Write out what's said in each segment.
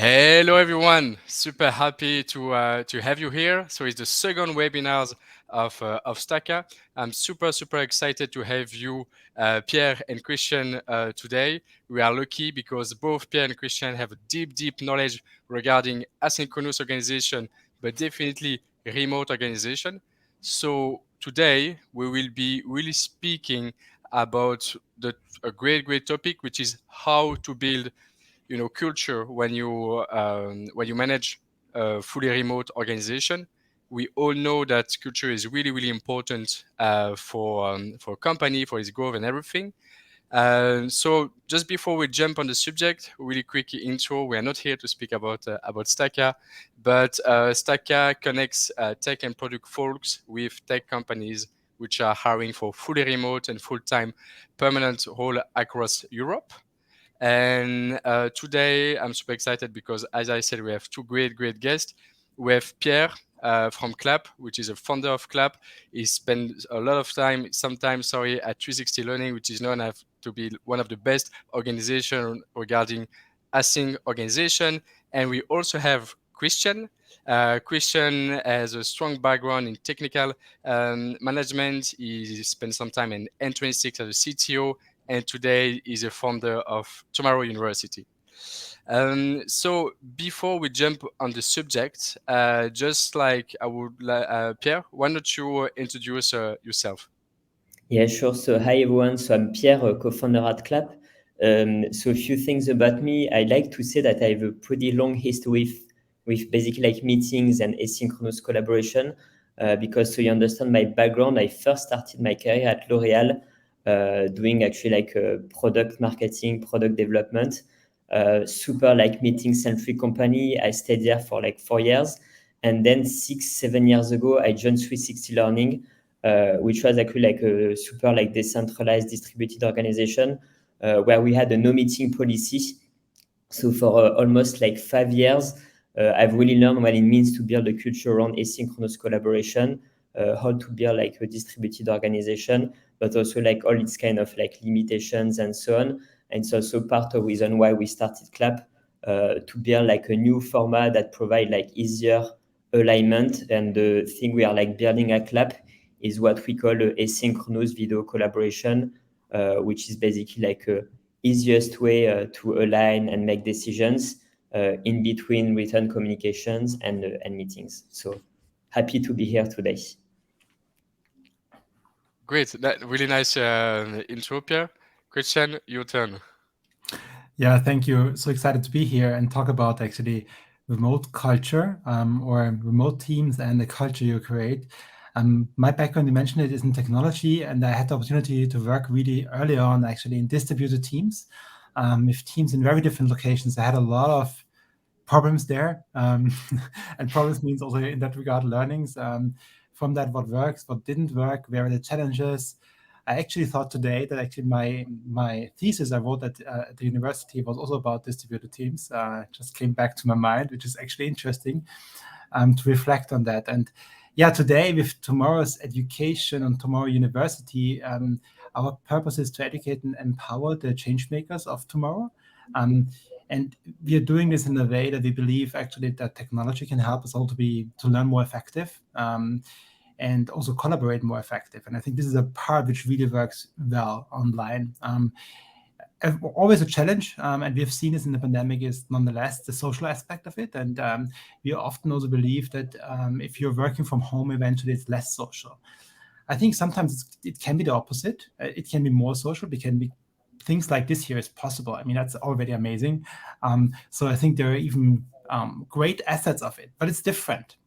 Hello everyone, super happy to have you here. So it's the second webinars of Stakha. I'm super excited to have you, Pierre and Christian, today. We are lucky because both Pierre and Christian have a deep knowledge regarding asynchronous organization, but definitely remote organization. So today we will be really speaking about a great topic, which is how to build culture when you manage a fully remote organization. We all know that culture is really important for a company, for its growth and everything. So just before we jump on the subject, really quick intro. We are not here to speak about Stakha, but Stakha connects tech and product folks with tech companies which are hiring for fully remote and full-time permanent role across Europe. And today I'm super excited because, as I said, we have two great guests. We have Pierre from Claap, which is a founder of Claap. He spent a lot of time, sometimes, sorry, at 360 Learning, which is known to be one of the best organizations regarding async organization. And we also have Christian. Christian has a strong background in technical management. He spent some time in N26 as a CTO, and today is a founder of Tomorrow University. So before we jump on the subject, just like I would, Pierre, why don't you introduce yourself? Yeah, sure. So hi everyone. So I'm Pierre, co-founder at Claap. So a few things about me. I like to say that I have a pretty long history with basically like meetings and asynchronous collaboration. Because so you understand my background, I first started my career at L'Oréal, doing actually like product marketing, product development. Super like meeting centric company. I stayed there for like 4 years, and then 6-7 years ago I joined 360 Learning, which was actually like a super like decentralized distributed organization, where we had a no meeting policy. So for almost like 5 years, I've really learned what it means to build a culture around asynchronous collaboration, how to build like a distributed organization, but also like all its kind of like limitations and so on. And it's also part of the reason why we started Clap, to build like a new format that provide like easier alignment. And the thing we are like building at Clap is what we call asynchronous video collaboration, which is basically like a easiest way to align and make decisions in between written communications and meetings. So happy to be here today. Great, that really nice intro, Pierre. Christian, your turn. Yeah, thank you. So excited to be here and talk about actually remote culture, or remote teams and the culture you create. My background, you mentioned it, is in technology, and I had the opportunity to work really early on actually in distributed teams, with teams in very different locations. I had a lot of problems there, and problems means also in that regard learnings from that, what works, what didn't work, where are the challenges. I actually thought today that actually my thesis I wrote at the university was also about distributed teams. Just came back to my mind, which is actually interesting to reflect on that. And yeah, today with Tomorrow's Education on Tomorrow University, our purpose is to educate and empower the change makers of tomorrow. And we are doing this in a way that we believe actually that technology can help us all to learn more effective, and also collaborate more effective. And I think this is a part which really works well online. Always a challenge, and we have seen this in the pandemic, is nonetheless the social aspect of it. And we often also believe that if you're working from home, eventually it's less social. I think sometimes it can be the opposite. It can be more social. It can be things like this here is possible. I mean, that's already amazing. So I think there are even great assets of it, but it's different.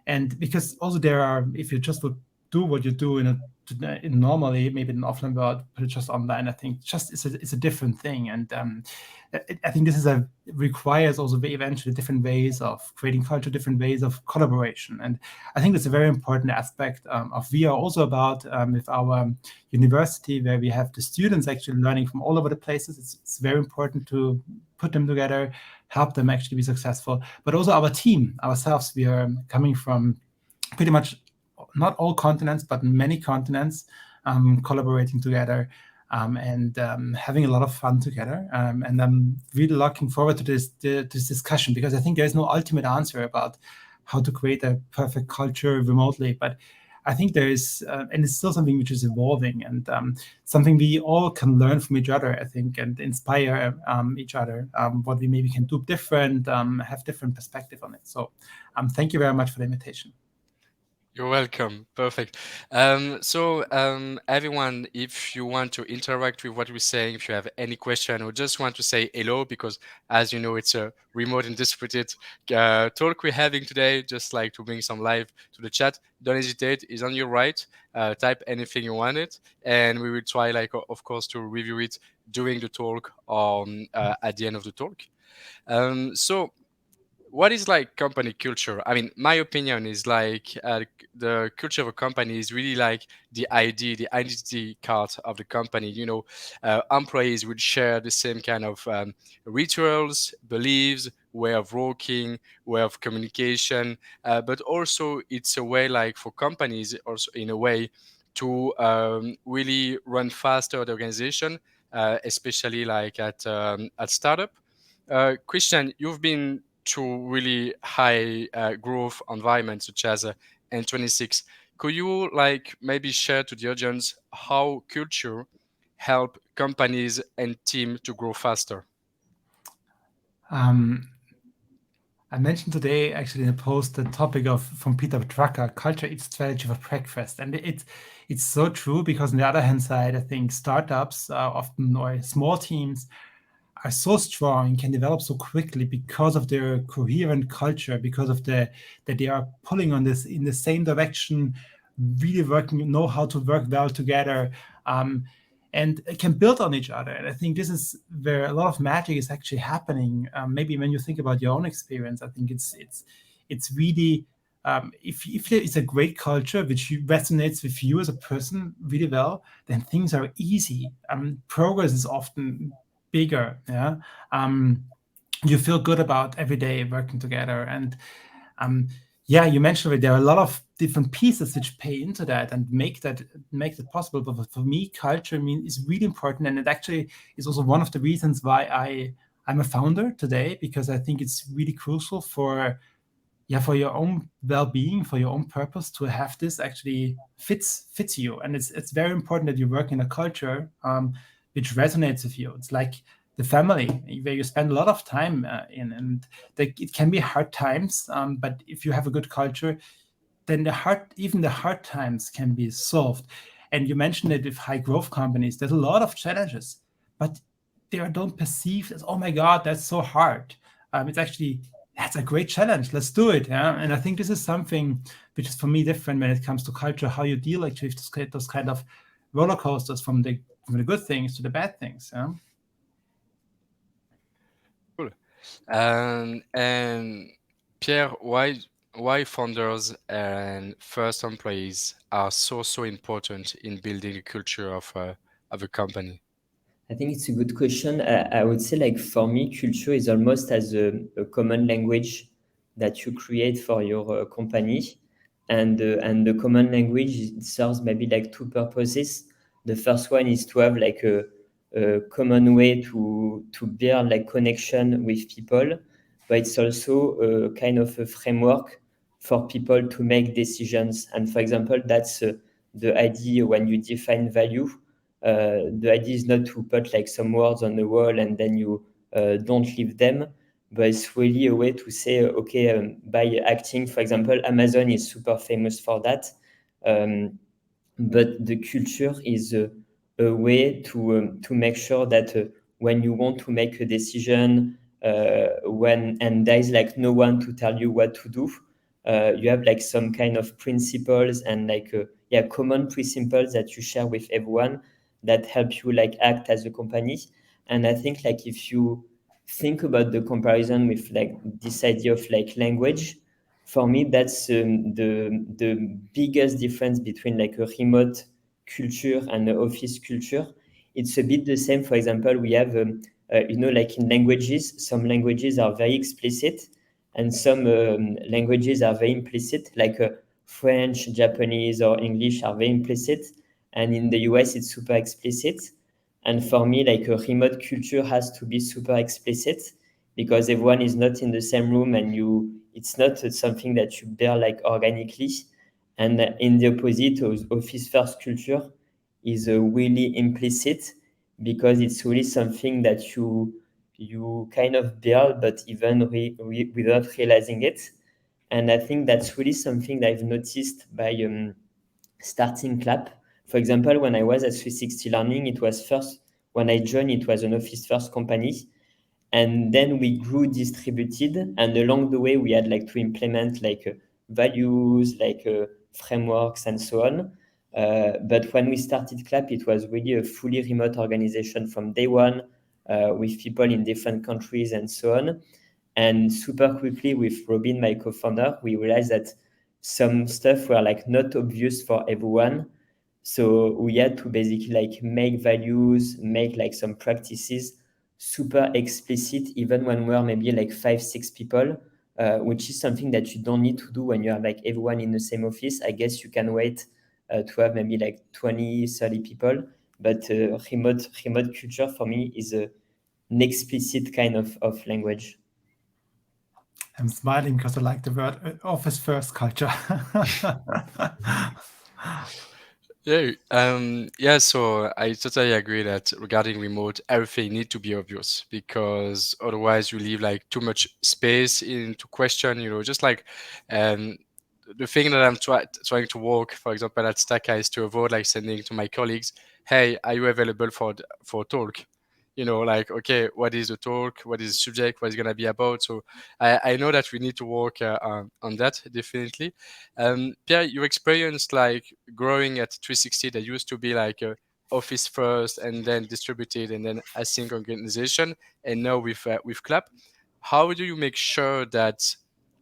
And because also there are, if you just would do what you do in normally, maybe in an offline world, but just online, I think just it's a different thing. And I think this requires also eventually different ways of creating culture, different ways of collaboration. And I think that's a very important aspect of we are also about with our university, where we have the students actually learning from all over the places. It's very important to put them together, help them actually be successful. But also our team, ourselves, we are coming from pretty much not all continents, but many continents, collaborating together. and having a lot of fun together. And I'm really looking forward to this discussion, because I think there's no ultimate answer about how to create a perfect culture remotely. But I think there is, and it's still something which is evolving, and something we all can learn from each other, I think, and inspire each other, what we maybe can do different, have different perspective on it. So thank you very much for the invitation. You're welcome. Perfect. Everyone, if you want to interact with what we're saying, if you have any question or just want to say hello, because as you know, it's a remote and distributed talk we're having today, just like to bring some live to the chat, don't hesitate. It's on your right. Type anything you wanted, and we will try, like, of course, to review it during the talk or at the end of the talk. What is like company culture? I mean, my opinion is like the culture of a company is really like the ID, the identity card of the company. Employees would share the same kind of rituals, beliefs, way of working, way of communication, but also it's a way, like, for companies also in a way to really run faster the organization, especially like at startup. Christian, you've been to really high growth environments such as N26. Could you like maybe share to the audience how culture help companies and team to grow faster? I mentioned today, actually, in a post, the topic of from Peter Drucker, culture eats strategy for breakfast, and it's so true, because on the other hand side, I think startups often, or small teams, are so strong and can develop so quickly because of their coherent culture, because of that they are pulling on this in the same direction, really know how to work well together, and can build on each other. And I think this is where a lot of magic is actually happening. Maybe when you think about your own experience, I think it's really, if there is a great culture which resonates with you as a person really well, then things are easy. Progress is often bigger. Yeah, you feel good about every day working together, and yeah, you mentioned it. There are a lot of different pieces which pay into that and make that possible. But for me, culture is really important, and it actually is also one of the reasons why I'm a founder today, because I think it's really crucial for your own well-being, for your own purpose, to have this actually fits you. And it's very important that you work in a culture which resonates with you. It's like the family where you spend a lot of time in, and it can be hard times, but if you have a good culture, then even the hard times can be solved. And you mentioned it with high growth companies. There's a lot of challenges, but they don't perceive as, oh my God, that's so hard. It's actually, that's a great challenge. Let's do it. Yeah? And I think this is something which is for me different when it comes to culture, how you deal actually with those kind of roller coasters from the good things to the bad things. Yeah? Cool. And Pierre, why founders and first employees are so important in building a culture of a company? I think it's a good question. I would say, like, for me, culture is almost as a common language that you create for your company. And the common language serves maybe like two purposes. The first one is to have like a common way to build like connection with people, but it's also a kind of a framework for people to make decisions. And for example, that's the idea when you define value. The idea is not to put like some words on the wall and then you don't leave them, but it's really a way to say, okay, by acting, for example, Amazon is super famous for that. But the culture is a way to make sure that when you want to make a decision, and there is like no one to tell you what to do, you have like some kind of principles and like common principles that you share with everyone that help you like act as a company. And I think like if you think about the comparison with like this idea of like language, for me that's the biggest difference between like a remote culture and an office culture. It's a bit the same. For example, we have like in languages, some languages are very explicit and some languages are very implicit, like French, Japanese, or English are very implicit, and in the US it's super explicit. And for me, like a remote culture has to be super explicit because everyone is not in the same room and it's not something that you bear like organically. And in the opposite, office first culture is really implicit because it's really something that you kind of build, but even without realizing it. And I think that's really something that I've noticed by starting Clap. For example, when I was at 360 Learning, it was first, when I joined, it was an office first company. And then we grew distributed. And along the way, we had like to implement like values, like frameworks and so on. But when we started Clap, it was really a fully remote organization from day one with people in different countries and so on. And super quickly with Robin, my co-founder, we realized that some stuff were like not obvious for everyone. So we had to basically like make values, make like some practices super explicit, even when we're maybe like 5, 6 people, which is something that you don't need to do when you have like everyone in the same office. I guess you can wait to have maybe like 20, 30 people, but remote culture for me is an explicit kind of language. I'm smiling because I like the word office first culture. Yeah, so I totally agree that regarding remote, everything need to be obvious because otherwise you leave like too much space into question, just like um, the thing that I'm trying to work, for example, at Stakha is to avoid like sending to my colleagues, hey, are you available for talk? Like, okay, what is the talk? What is the subject? What is going to be about? So I know that we need to work on that, definitely. Pierre, you experienced like growing at 360 that used to be like a office first and then distributed and then async organization. And now with Clap, how do you make sure that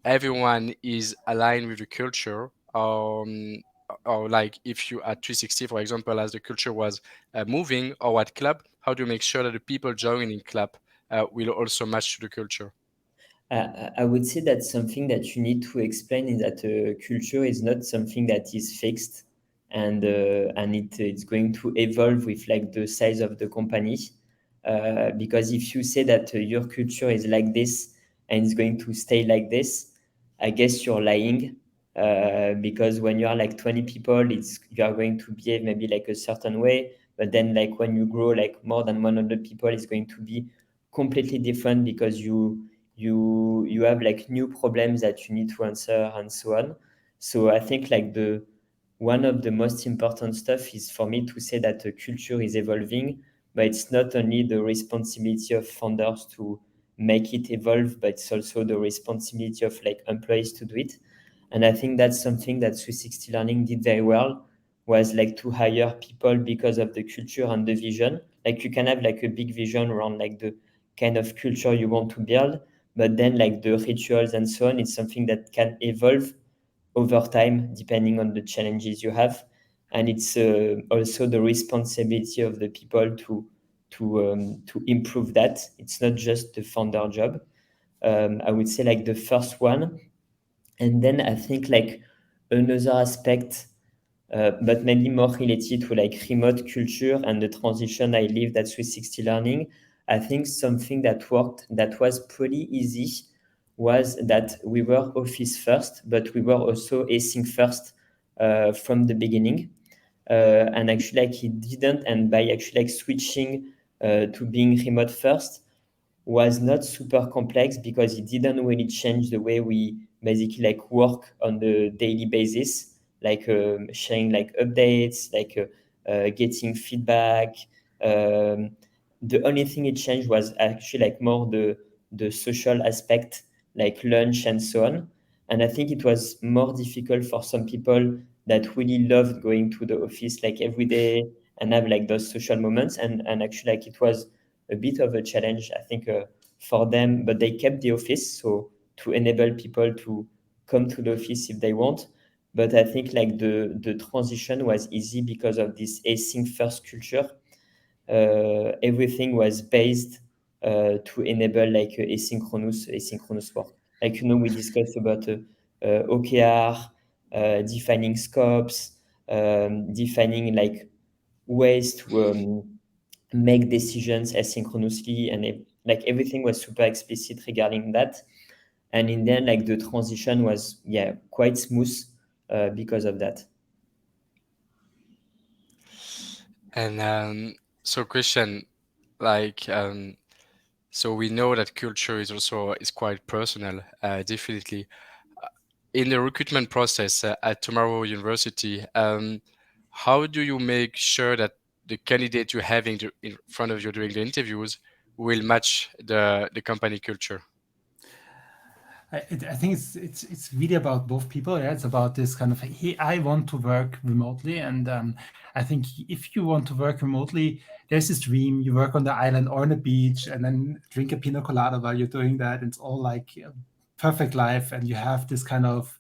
everyone is aligned with the culture? Or like if you at 360, for example, as the culture was moving, or at Clap, how do you make sure that the people joining Clap will also match to the culture? I would say that something that you need to explain is that culture is not something that is fixed, and it's going to evolve with like the size of the company. Because if you say that your culture is like this and it's going to stay like this, I guess you're lying. Because when you are like 20 people, you are going to behave maybe like a certain way, but then like when you grow like more than 100 people, it's going to be completely different because you have like new problems that you need to answer and so on. So I think like the one of the most important stuff is for me to say that the culture is evolving, but it's not only the responsibility of founders to make it evolve, but it's also the responsibility of like employees to do it. And I think that's something that 360 Learning did very well, was like to hire people because of the culture and the vision. Like you can have like a big vision around like the kind of culture you want to build, but then like the rituals and so on, it's something that can evolve over time depending on the challenges you have. And it's also the responsibility of the people to improve that. It's not just the founder job. I would say like the first one. And then I think like another aspect, but maybe more related to like remote culture and the transition I lived at 360 Learning. I think something that worked, that was pretty easy, was that we were office first, but we were also async first from the beginning. And actually, like it didn't, and by actually like switching to being remote first, was not super complex because it didn't really change the way we basically like work on the daily basis, like sharing like updates, like getting feedback. Um, the only thing it changed was actually like more the social aspect, like lunch and so on. And I think it was more difficult for some people that really loved going to the office like every day and have like those social moments. And actually like it was a bit of a challenge, I think, for them, but they kept the office. So to enable people to come to the office if they want. But I think like the transition was easy because of this async first culture. Everything was based to enable like asynchronous work. Like, we discussed about OKR, defining scopes, defining like ways make decisions asynchronously, and like everything was super explicit regarding that. And in the end, like the transition was quite smooth because of that. And so Christian, like so we know that culture is also is quite personal, definitely. In the recruitment process at Tomorrow University, how do you make sure that the candidate you're having in front of you during the interviews will match the company culture? I think it's really about both people. Yeah, it's about this kind of, hey, I want to work remotely, and I think if you want to work remotely, there's this dream. You work on the island or on the beach, and then drink a pina colada while you're doing that. It's all like a perfect life, and you have this kind of,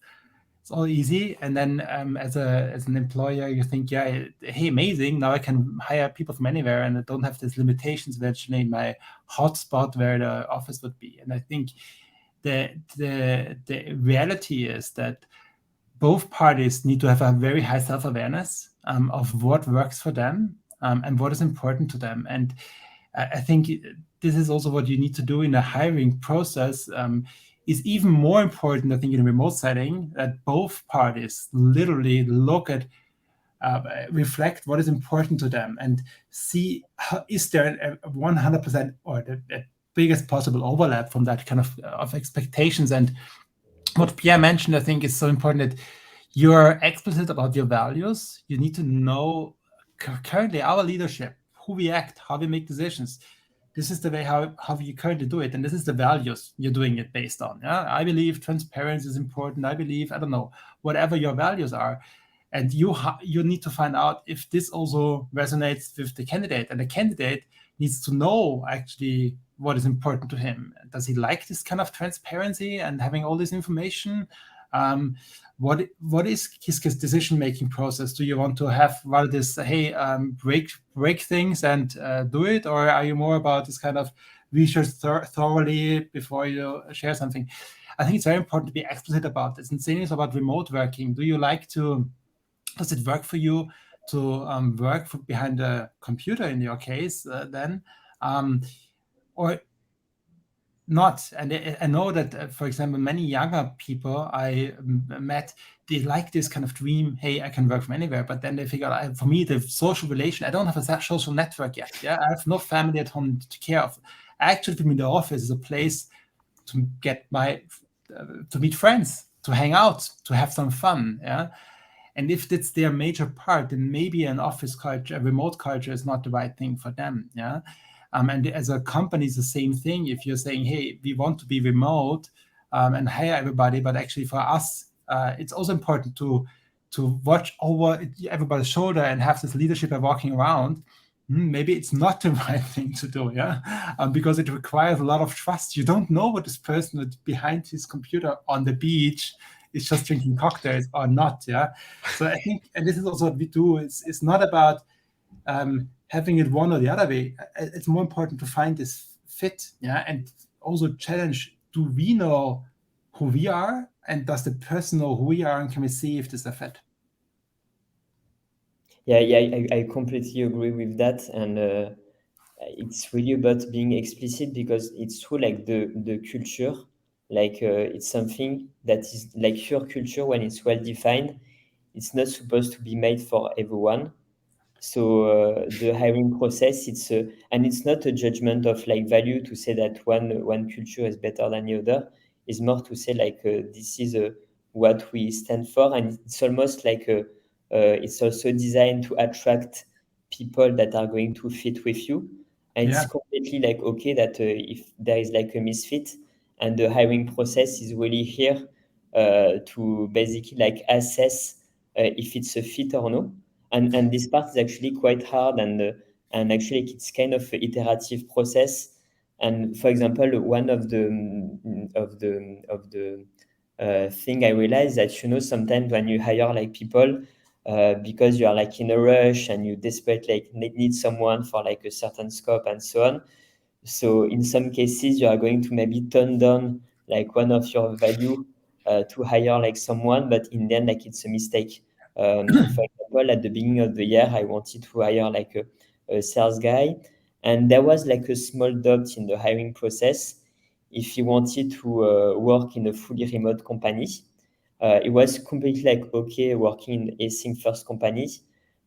it's all easy. And then as an employer, you think, yeah, hey, amazing. Now I can hire people from anywhere, and I don't have these limitations eventually in my hotspot where the office would be. And I think the reality is that both parties need to have a very high self-awareness of what works for them and what is important to them. And I think this is also what you need to do in a hiring process. Is even more important, I think, in a remote setting, that both parties literally look at, reflect what is important to them and see is there a 100% or the biggest possible overlap from that kind of expectations. And what Pierre mentioned, I think, is so important, that you're explicit about your values. You need to know currently our leadership, who we act, how we make decisions. This is the way how you currently do it, and this is the values you're doing it based on. Yeah, I believe transparency is important. I believe, I don't know, whatever your values are, and you need to find out if this also resonates with the candidate, and the candidate needs to know actually what is important to him. Does he like this kind of transparency and having all this information? What is his decision-making process? Do you want to have rather this, hey, break things and do it, or are you more about this kind of research thoroughly before you share something? I think it's very important to be explicit about this. And same is about remote working. Does it work for you to work behind a computer in your case then? Or not? And I know that, for example, many younger people I met, they like this kind of dream, hey, I can work from anywhere, but then they figure out, for me, the social relation, I don't have a social network yet. Yeah, I have no family at home to take care of. Actually, for me, the office is a place to get to meet friends, to hang out, to have some fun. Yeah. And if that's their major part, then maybe an office culture, a remote culture is not the right thing for them. Yeah. And as a company, it's the same thing. If you're saying, hey, we want to be remote and hire everybody, but actually for us, it's also important to watch over everybody's shoulder and have this leadership by walking around. Maybe it's not the right thing to do, yeah, because it requires a lot of trust. You don't know what this person behind his computer on the beach is just drinking cocktails or not, yeah. So I think, and this is also what we do. It's not about having it one or the other way. It's more important to find this fit, yeah, and also challenge: do we know who we are, and does the person know who we are, and can we see if this is a fit? Yeah, I completely agree with that, and it's really about being explicit, because it's true, like the culture, like it's something that is like your culture when it's well defined. It's not supposed to be made for everyone. So the hiring process, and it's not a judgment of like value to say that one culture is better than the other. It's more to say like this is what we stand for, and it's almost like it's also designed to attract people that are going to fit with you. And Yeah. it's completely like okay that if there is like a misfit, and the hiring process is really here to basically like assess if it's a fit or no. And this part is actually quite hard, and actually it's kind of an iterative process. And for example, one of the thing I realized that, sometimes when you hire like people because you are like in a rush and you desperate like need someone for like a certain scope and so on. So in some cases, you are going to maybe turn down like one of your value to hire like someone, but in the end, like it's a mistake. For example, at the beginning of the year, I wanted to hire like a sales guy, And there was like a small doubt in the hiring process if he wanted to work in a fully remote company. It was completely like okay working in async first company,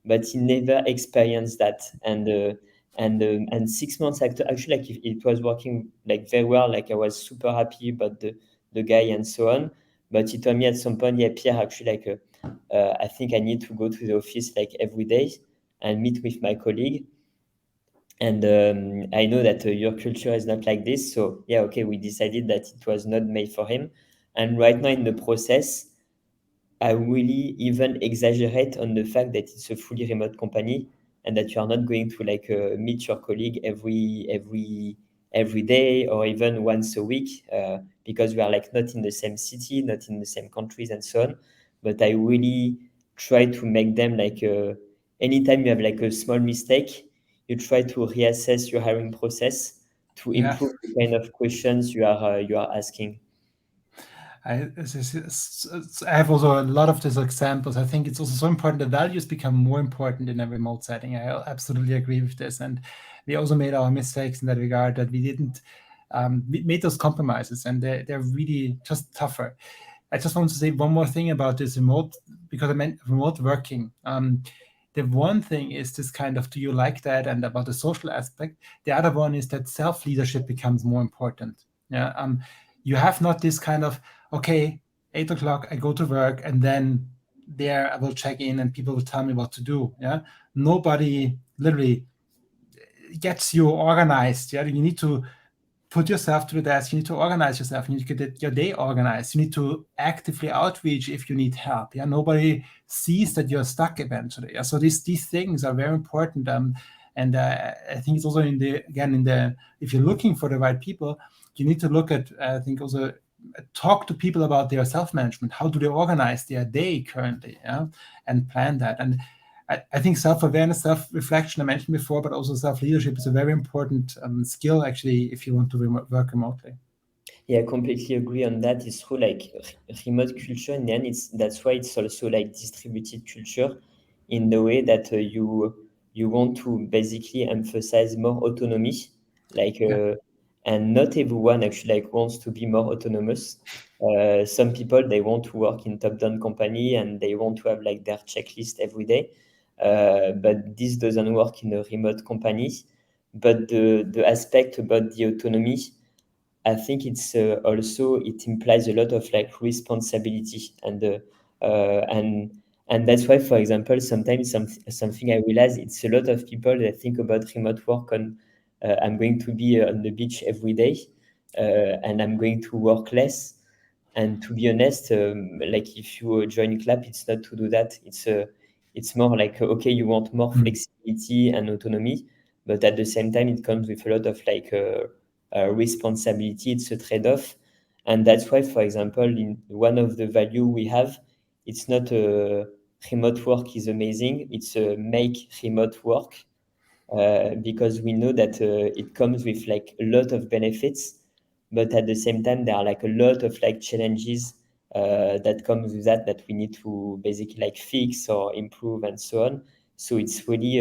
but he never experienced that. And 6 months after, actually, like it was working like very well. Like I was super happy about the guy and so on. But he told me at some point, yeah, Pierre, actually, like I think I need to go to the office like every day and meet with my colleague. And I know that your culture is not like this. So yeah, okay, we decided that it was not made for him. And right now in the process, I really even exaggerate on the fact that it's a fully remote company and that you are not going to like meet your colleague every day or even once a week because we are like not in the same city, not in the same countries and so on. But I really try to make them like anytime you have like a small mistake, you try to reassess your hiring process to Yeah. improve the kind of questions you are asking. I have also a lot of these examples. I think it's also so important that values become more important in a remote setting. I absolutely agree with this. And we also made our mistakes in that regard that we didn't we made those compromises, and they're really just tougher. I just want to say one more thing about this remote, because I meant remote working. The one thing is this kind of, do you like that? And about the social aspect. The other one is that self-leadership becomes more important. Yeah. You have not this kind of, okay, 8 o'clock, I go to work, and then there I will check in and people will tell me what to do. Yeah. Nobody literally gets you organized. Yeah. You need to put yourself to the desk. You need to organize yourself. You need to get your day organized. You need to actively outreach if you need help. Yeah, nobody sees that you're stuck eventually. Yeah, so these things are very important. And I think it's also if you're looking for the right people, you need to look at I think also talk to people about their self-management. How do they organize their day currently? Yeah, and plan that. And I think self-awareness, self-reflection, I mentioned before, but also self-leadership is a very important skill, actually, if you want to work remotely. Yeah, I completely agree on that. It's true, like remote culture, and then that's why it's also like distributed culture in the way that you want to basically emphasize more autonomy, like Yeah. and not everyone actually like wants to be more autonomous. Some people they want to work in top-down company and they want to have like their checklist every day, but this doesn't work in a remote company. But the aspect about the autonomy, I think it's also it implies a lot of like responsibility and that's why, for example, sometimes something I realize it's a lot of people that think about remote work on I'm going to be on the beach every day and I'm going to work less. And to be honest, like if you join Clap, it's not to do that. It's more like okay, you want more Mm. flexibility and autonomy, but at the same time, it comes with a lot of like responsibility. It's a trade-off, and that's why, for example, in one of the value we have, it's not remote work is amazing. It's make remote work because we know that it comes with like a lot of benefits, but at the same time there are like a lot of like challenges that comes with that we need to basically like fix or improve and so on. So it's really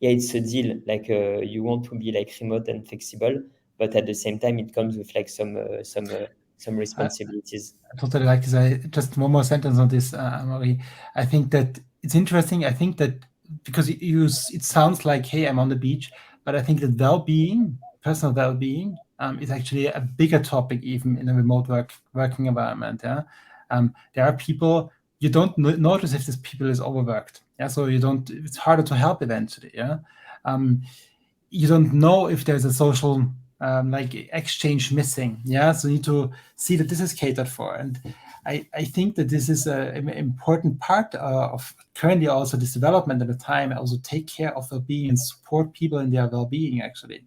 yeah, it's a deal. Like you want to be like remote and flexible, but at the same time it comes with like some I, responsibilities. I totally like this. Just one more sentence on this, Marie. I think that it's interesting. I think that because it sounds like, hey, I'm on the beach, but I think that well-being, personal well-being, is actually a bigger topic even in a remote working environment. Yeah, there are people you don't notice if this people is overworked. Yeah, so you don't. It's harder to help eventually. Yeah, um, you don't know if there's a social like exchange missing. Yeah, so you need to see that this is catered for. And I think that this is an important part of currently also this development at the time. Also take care of well-being and support people in their well-being actually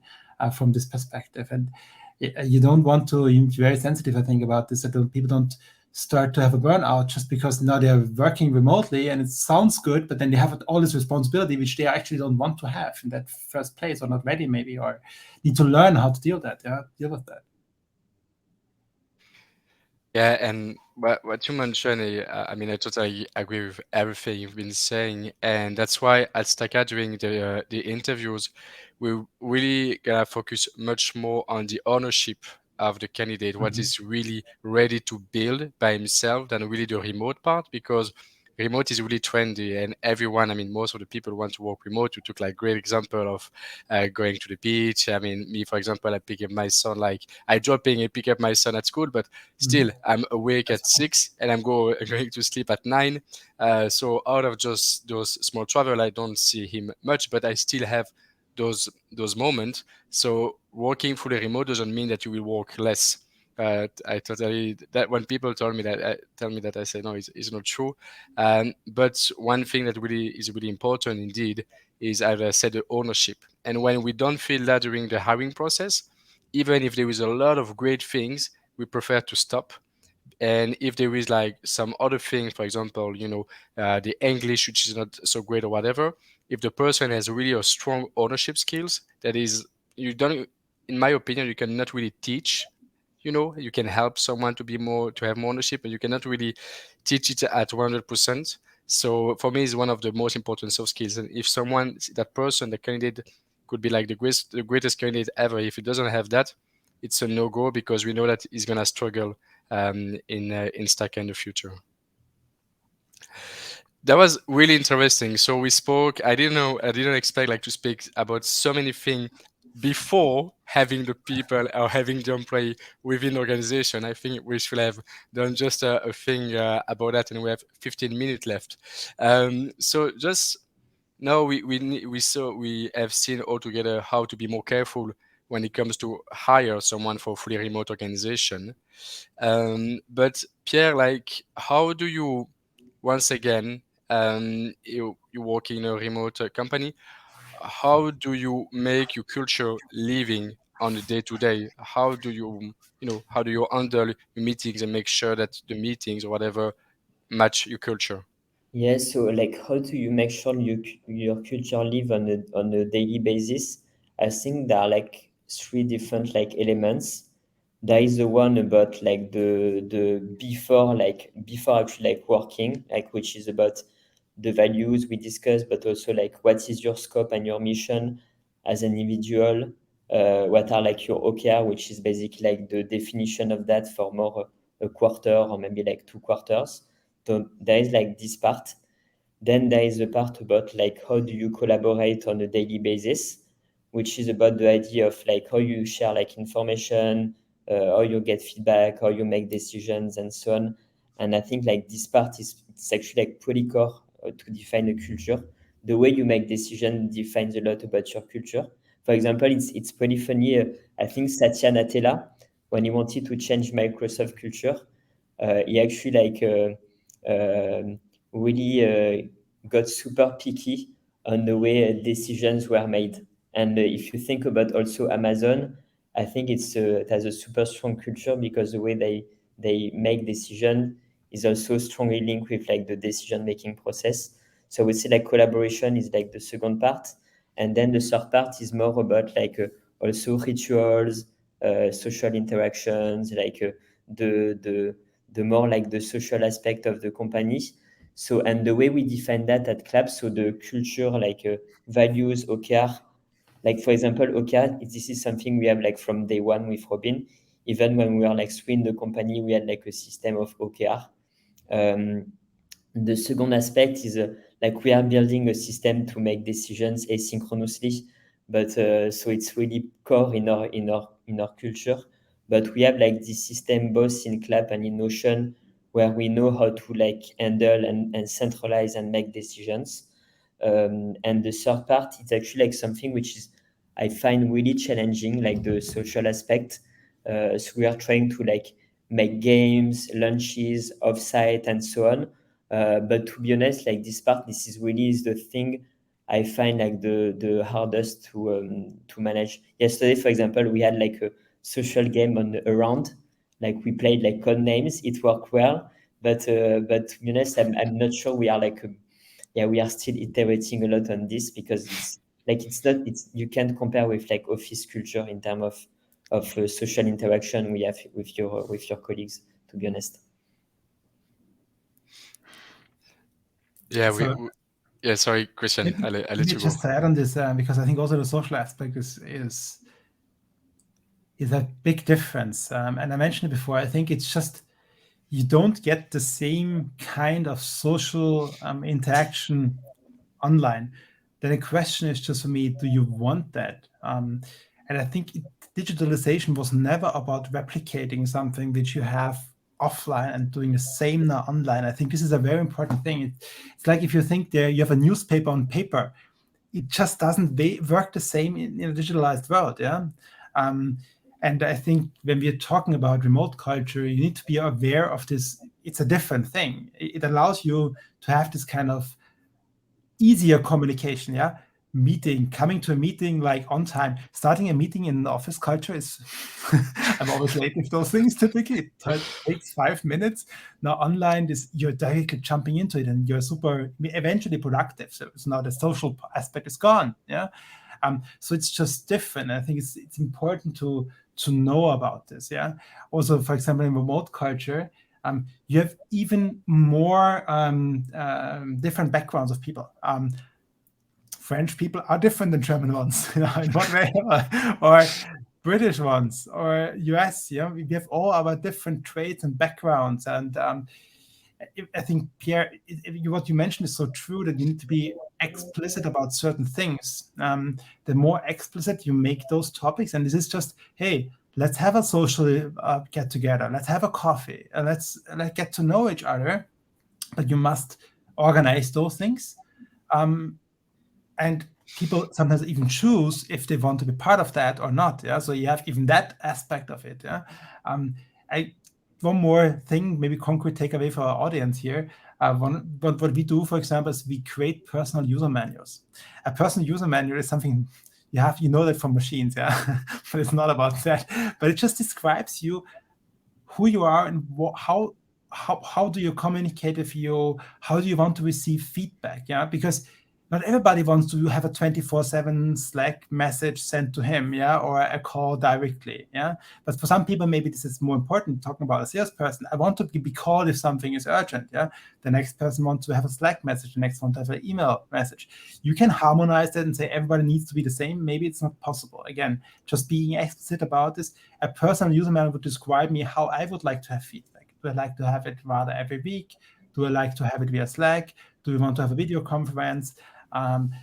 from this perspective. And you don't want to, you're very sensitive, I think, about this, that people don't start to have a burnout just because now they're working remotely and it sounds good, but then they have all this responsibility which they actually don't want to have in that first place, or not ready maybe, or need to learn how to deal with that. Yeah, and what you mentioned, I mean, I totally agree with everything you've been saying, and that's why at Stakha during the interviews, we really gonna focus much more on the ownership of the candidate, what Mhm. is really ready to build by himself, than really the remote part, because remote is really trendy and everyone, I mean, most of the people want to work remote. You took like great example of going to the beach. I mean, me, for example, I pick up my son, like I dropping and pick up my son at school, but still I'm awake at 6 and I'm going to sleep at 9. So out of just those small travel, I don't see him much, but I still have those moments. So working fully remote doesn't mean that you will work less. I totally, that when people told me that, tell me that, I say no, it's not true. But one thing that really is really important indeed is, as I said, the ownership. And when we don't feel that during the hiring process, even if there is a lot of great things, we prefer to stop. And if there is like some other thing, for example, the English, which is not so great or whatever, if the person has really a strong ownership skills, that is, you don't, in my opinion, you cannot really teach. You can help someone to have more ownership, but you cannot really teach it at 100%. So for me, it's one of the most important soft skills. And if someone, that person, the candidate, could be like the greatest candidate ever, if he doesn't have that, it's a no-go, because we know that he's gonna struggle in Stakha in the future. That was really interesting. So we spoke. I didn't know. I didn't expect like to speak about so many things before having the people or having the employee within the organization. I think we should have done just a thing about that, and we have 15 minutes left. So just now we have seen altogether how to be more careful when it comes to hire someone for fully remote organization. But Pierre, like, how do you, once again, you work in a remote company, how do you make your culture living on a day to day? How do how do you handle your meetings and make sure that the meetings or whatever match your culture? Yeah, so like how do you make sure your culture live on a daily basis? I think there are like three different like elements. There is the one about like the before actually like working, like which is about the values we discussed, but also like what is your scope and your mission as an individual? What are like your OKR, which is basically like the definition of that for more a quarter or maybe like 2 quarters. So there is like this part. Then there is the part about like how do you collaborate on a daily basis, which is about the idea of like how you share like information, how you get feedback, how you make decisions, and so on. And I think like this part is it's actually like pretty core to define a culture. The way you make decision defines a lot about your culture. For example, it's pretty funny. I think Satya Nadella, when he wanted to change Microsoft culture, he actually really got super picky on the way decisions were made. And if you think about also Amazon, I think it has a super strong culture because the way they make decision is also strongly linked with like the decision making process. So we see like collaboration is like the second part, and then the third part is more about like also rituals, social interactions, like the more like the social aspect of the company. So, and the way we define that at Clap, so the culture, like values, OKR, like for example, OKR, this is something we have like from day one with Robin. Even when we are like three in the company, we had like a system of OKR. Um, the second aspect is like we are building a system to make decisions asynchronously, but so it's really core in our culture. But we have like this system both in Clap and in Notion where we know how to like handle and centralize and make decisions. And the third part, it's actually like something which is I find really challenging, like the social aspect. So we are trying to like make games, lunches, offsite, and so on, but to be honest, like this part, this is really is the thing I find like the hardest to manage. Yesterday, for example, we had like a social game on around, like we played like code names. It worked well, but to be honest, I'm not sure we are like yeah, we are still iterating a lot on this because it's not it's you can't compare with like office culture in terms of social interaction we have with your colleagues. To be honest. Yeah, So Yeah, sorry, Christian, I'll let you go. Just to add on this, because I think also the social aspect is a big difference. And I mentioned it before, I think it's just, you don't get the same kind of social interaction online. Then the question is just for me, do you want that? And I think digitalization was never about replicating something which you have offline and doing the same now online. I think this is a very important thing. It's like if you think there you have a newspaper on paper, it just doesn't work the same in a digitalized world. Yeah. And I think when we're talking about remote culture, you need to be aware of this. It's a different thing. It allows you to have this kind of easier communication. Yeah. Coming to a meeting like on time, starting a meeting in the office culture is, I'm always late with those things typically. It takes 5 minutes. Now online, you're directly jumping into it and you're super eventually productive. So it's now the social aspect is gone. Yeah. So it's just different. I think it's important to know about this. Yeah. Also, for example, in remote culture, you have even more different backgrounds of people. French people are different than German ones, in one way, or British ones, or US. Yeah, we have all our different traits and backgrounds, and I think, Pierre, what you mentioned is so true, that you need to be explicit about certain things. The more explicit you make those topics, and this is just, hey, let's have a social get together, let's have a coffee, let's get to know each other, but you must organize those things. And people sometimes even choose if they want to be part of that or not. Yeah, so you have even that aspect of it. Yeah, one more thing, maybe concrete takeaway for our audience here. What we do, for example, is we create personal user manuals. A personal user manual is something you know that from machines, yeah, but it's not about that. But it just describes you, who you are, and how do you communicate with you? How do you want to receive feedback? Yeah, because not everybody wants to have a 24/7 Slack message sent to him, yeah, or a call directly, yeah. But for some people, maybe this is more important. Talking about a salesperson, I want to be called if something is urgent, yeah. The next person wants to have a Slack message. The next one to have an email message. You can harmonize that and say everybody needs to be the same. Maybe it's not possible. Again, just being explicit about this. A personal user manual would describe me how I would like to have feedback. Do I like to have it rather every week? Do I like to have it via Slack? Do we want to have a video conference? I'm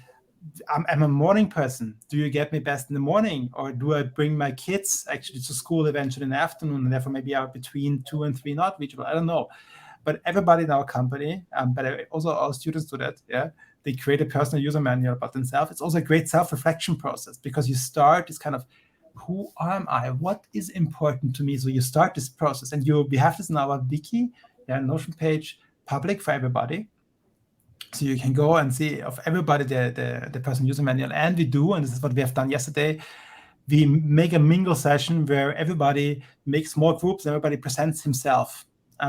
a morning person. Do you get me best in the morning, or do I bring my kids actually to school eventually in the afternoon, and therefore maybe out between 2 and 3 not reachable? I don't know. But everybody in our company, but also our students do that. Yeah, they create a personal user manual about themselves. It's also a great self-reflection process, because you start this kind of, who am I? What is important to me? So you start this process, and we have this in our wiki, yeah, Notion page, public for everybody. So you can go and see of everybody the personal user manual. And we do, and this is what we have done yesterday, we make a mingle session where everybody makes small groups and everybody presents himself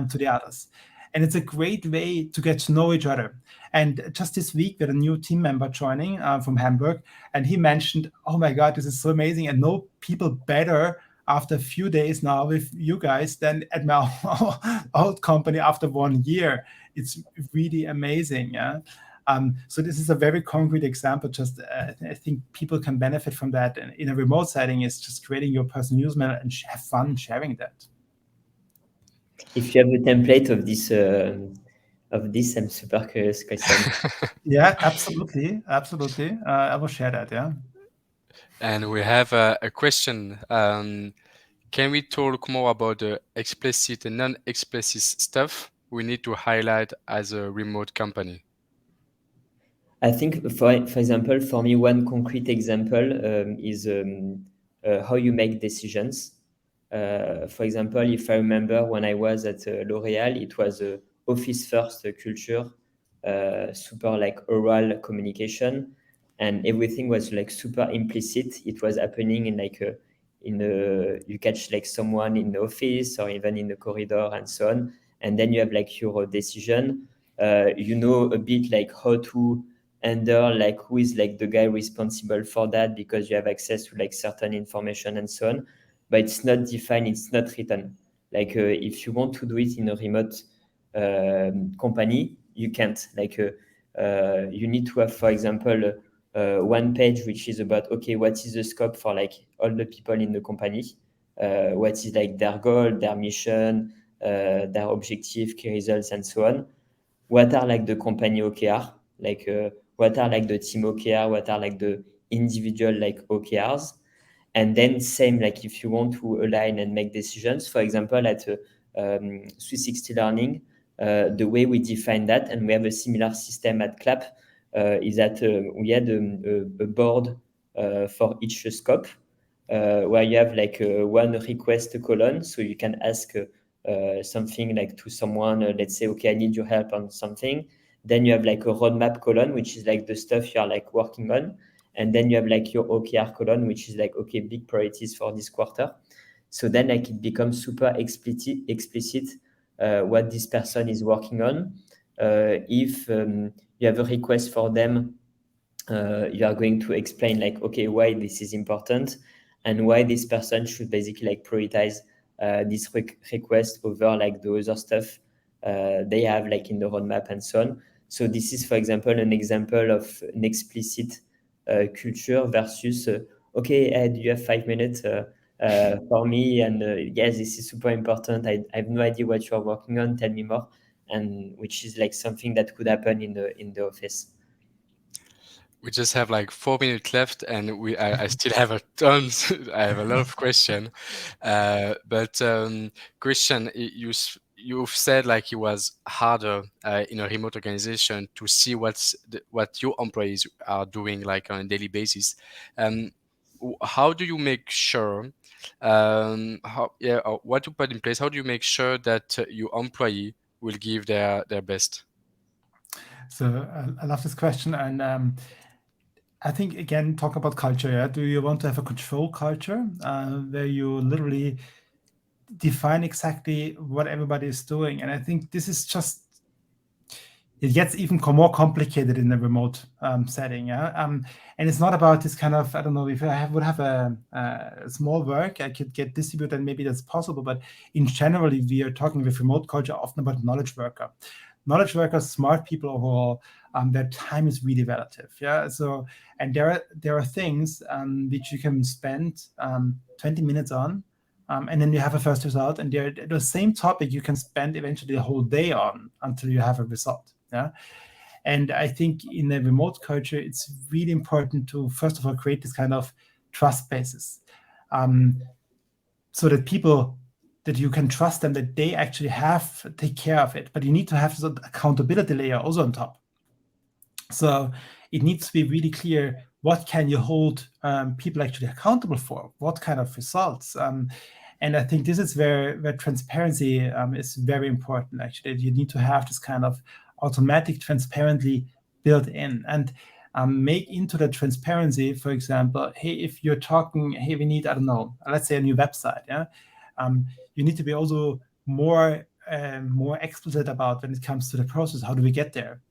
to the others. And it's a great way to get to know each other. And just this week, we had a new team member joining from Hamburg, and he mentioned, oh my God, this is so amazing. And know people better after a few days now with you guys than at my old company after 1 year. It's really amazing. Yeah. So this is a very concrete example. Just I think people can benefit from that. And in a remote setting, it's just creating your personal news manual and have fun sharing that. If you have a template of this, I'm super curious, Christian. Yeah, absolutely. I will share that. Yeah. And we have a question. Can we talk more about the explicit and non-explicit stuff we need to highlight as a remote company? I think, for example, for me, one concrete example is how you make decisions. For example, if I remember when I was at L'Oréal, it was a office first culture, super like oral communication, and everything was like super implicit. It was happening in like you catch like someone in the office or even in the corridor and so on, and then you have like your decision. You know a bit like how to handle like who is like the guy responsible for that, because you have access to like certain information and so on, but it's not defined, it's not written. Like if you want to do it in a remote company, you can't. Like You need to have, for example, one page which is about, okay, what is the scope for like all the people in the company? What is like their goal, their mission, their objective, key results, and so on. What are like the company OKR? Like what are like the team OKR? What are like the individual like OKRs? And then same, like if you want to align and make decisions, for example, at 360 Learning, the way we define that, and we have a similar system at Claap, is that we had a board for each scope, where you have like one request column, so you can ask something like to someone, let's say, okay, I need your help on something. Then you have like a roadmap column, which is like the stuff you are like working on. And then you have like your OKR column, which is like, okay, big priorities for this quarter. So then like it becomes super explicit what this person is working on. If you have a request for them, you are going to explain like, okay, why this is important and why this person should basically like prioritize this request over like the other stuff they have like in the roadmap and so on. So this is, for example, an example of an explicit culture versus, okay, do you have 5 minutes for me? And yes, this is super important. I have no idea what you're working on. Tell me more. And which is like something that could happen in the office. We just have like 4 minutes left, and I still have a tons. I have a lot of questions, but Christian, you've said like it was harder in a remote organization to see what your employees are doing like on a daily basis. How do you make sure? What to put in place? How do you make sure that your employee will give their best? So I love this question, and I think again talk about culture. Yeah, do you want to have a control culture where you literally define exactly what everybody is doing? And I think this is just, it gets even more complicated in a remote setting. Yeah, and it's not about this kind of, I don't know, if I would have a small work, I could get distributed, and maybe that's possible. But in generally, we are talking with remote culture often about knowledge worker. Knowledge workers, smart people overall, their time is really relative. Yeah. So, and there are things which you can spend 20 minutes on, and then you have a first result. And the same topic you can spend eventually the whole day on until you have a result. Yeah. And I think in a remote culture, it's really important to, first of all, create this kind of trust basis, so that people, that you can trust them, that they actually take care of it. But you need to have this accountability layer also on top. So it needs to be really clear, what can you hold people actually accountable for? What kind of results? And I think this is where transparency is very important, actually. You need to have this kind of automatic transparently built in, and make into the transparency, for example, hey, if you're talking, hey, we need, I don't know, let's say a new website, yeah, you need to be also more explicit about when it comes to the process. How do we get there?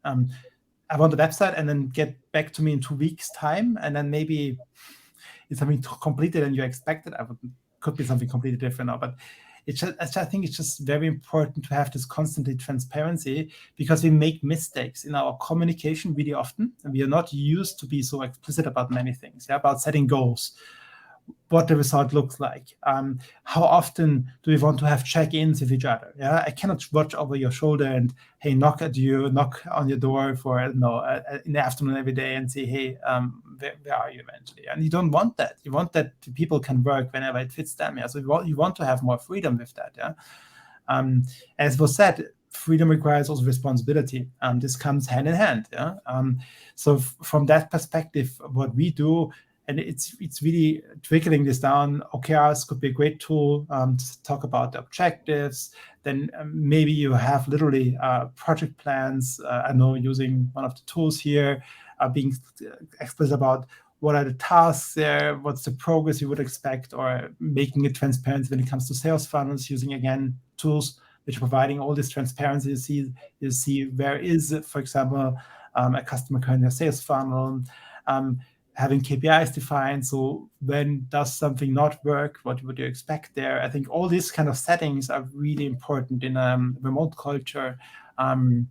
I want the website, and then get back to me in 2 weeks' time, and then maybe it's something completed and you expected. Could be something completely different now, but I think it's just very important to have this constantly transparency, because we make mistakes in our communication really often, and we are not used to be so explicit about many things. Yeah, about setting goals, what the result looks like. How often do we want to have check-ins with each other? Yeah, I cannot watch over your shoulder and, hey, knock on your door for, in the afternoon every day and say, hey, where are you eventually? And you don't want that. You want that people can work whenever it fits them. Yeah, so you want to have more freedom with that. Yeah, as was said, freedom requires also responsibility. This comes hand in hand. Yeah, so from that perspective, what we do. And it's really trickling this down. OKRs could be a great tool to talk about the objectives. Then maybe you have literally project plans. I know, using one of the tools here, being explicit about what are the tasks there, what's the progress you would expect, or making it transparent when it comes to sales funnels, using, again, tools which are providing all this transparency. You see where is, for example, a customer currently a sales funnel, having KPIs defined. So when does something not work? What would you expect there? I think all these kind of settings are really important in a remote culture. And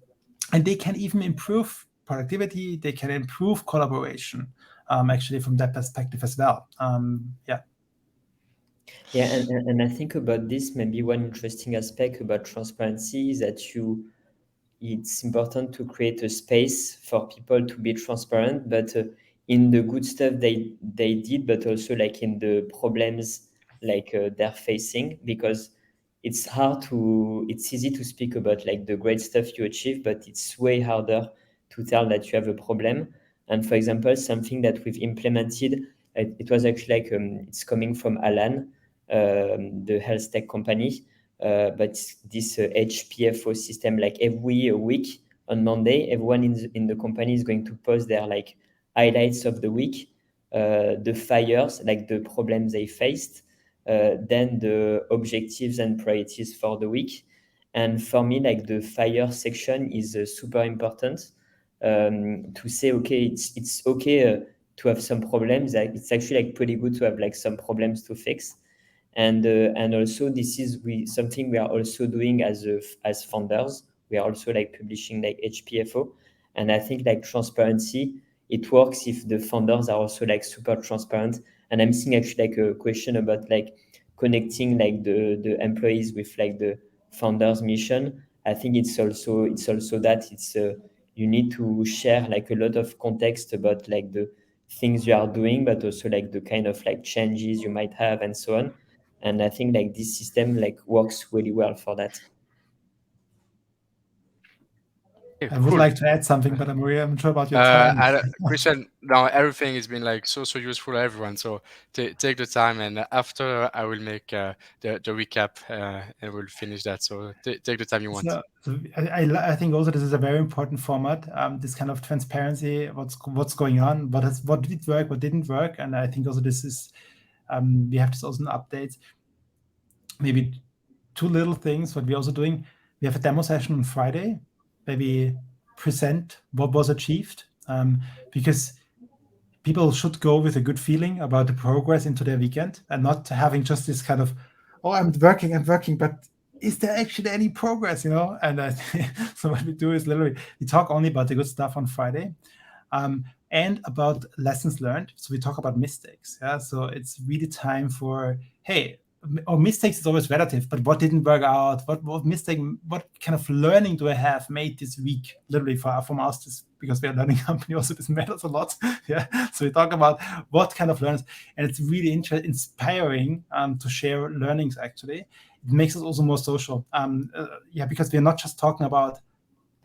they can even improve productivity, they can improve collaboration, actually from that perspective as well. Yeah, and I think about this, maybe one interesting aspect about transparency is that it's important to create a space for people to be transparent, but in the good stuff they did, but also like in the problems like they're facing, because it's easy to speak about like the great stuff you achieve, but it's way harder to tell that you have a problem. And for example, something that we've implemented, it was actually like it's coming from Alan, the health tech company. But this HPFO system, like every week on Monday, everyone in the company is going to post their like highlights of the week, the fires, like the problems they faced, then the objectives and priorities for the week. And for me, like the fire section is super important, to say, okay, it's okay to have some problems. Like, it's actually like pretty good to have like some problems to fix. And also this is something we are also doing as founders. We are also like publishing like HPFO, and I think like transparency, it works if the founders are also like super transparent. And I'm seeing actually like a question about like connecting like the employees with like the founders mission. I think it's also that it's you need to share like a lot of context about like the things you are doing, but also like the kind of like changes you might have and so on. And I think like this system like works really well for that. Okay, I would cool. like to add something, but I'm not sure about your time. Christian, now everything has been like so useful to everyone. So take the time, and after I will make the recap, and we'll finish that. So take the time you want. So I think also this is a very important format. This kind of transparency, what's going on, what did work, what didn't work, and I think also this is we have this also in updates. Maybe two little things. What we're also doing, we have a demo session on Friday where we present what was achieved, because people should go with a good feeling about the progress into their weekend and not having just this kind of, oh, I'm working, but is there actually any progress, And so what we do is literally we talk only about the good stuff on Friday, and about lessons learned. So we talk about mistakes. Yeah, so it's really time for, hey, or mistakes is always relative, but what didn't work out? What mistake? What kind of learning do I have made this week? Literally from us, this, because we're a learning company, also this matters a lot. Yeah, so we talk about what kind of learnings, and it's really inspiring to share learnings. Actually, it makes us also more social. Because we're not just talking about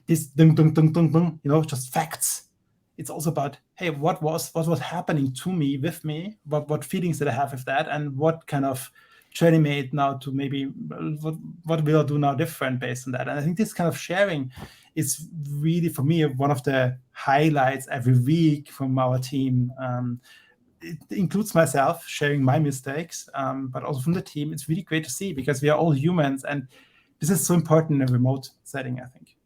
this just facts. It's also about, hey, what was happening to me, with me, what feelings did I have with that, and what kind of journey made now to maybe what will I do now different based on that. And I think this kind of sharing is really, for me, one of the highlights every week from our team. It includes myself sharing my mistakes, but also from the team. It's really great to see, because we are all humans, and this is so important in a remote setting, I think.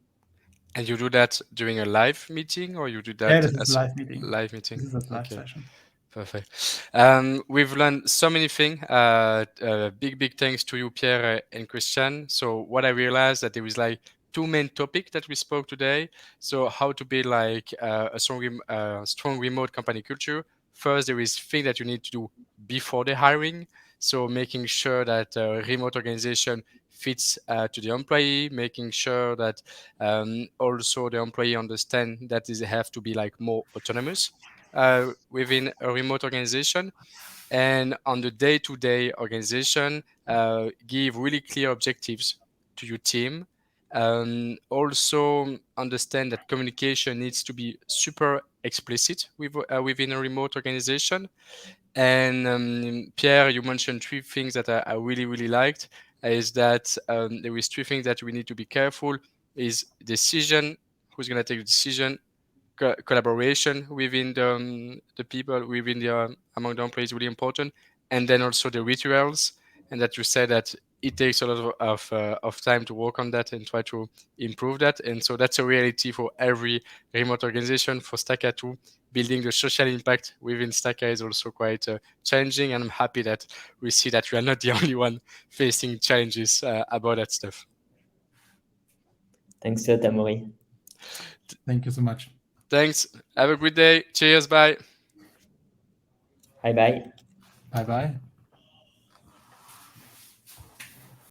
And you do that during a live meeting, or you do that? Yeah, this is a live meeting. Live meeting. This is a live session. Perfect. We've learned so many things. Big thanks to you, Pierre and Christian. So what I realized that there was like two main topics that we spoke today. So how to build like a strong remote company culture. First, there is things that you need to do before the hiring. So making sure that remote organization fits to the employee, making sure that also the employee understand that they have to be like more autonomous within a remote organization. And on the day-to-day organization, give really clear objectives to your team. Also understand that communication needs to be super explicit within a remote organization. And Pierre, you mentioned three things that I really liked. Is that there is three things that we need to be careful. Is decision, who's going to take the decision, collaboration within the people within the among the employees really important, and then also the rituals. And that you said that it takes a lot of time to work on that and try to improve that. And so that's a reality for every remote organization. For Stakha too, building the social impact within Stakha is also quite challenging. And I'm happy that we see that we are not the only one facing challenges about that stuff. Thanks a lot, Amaury. Thank you so much. Thanks. Have a good day. Cheers. Bye. Bye bye. Bye bye.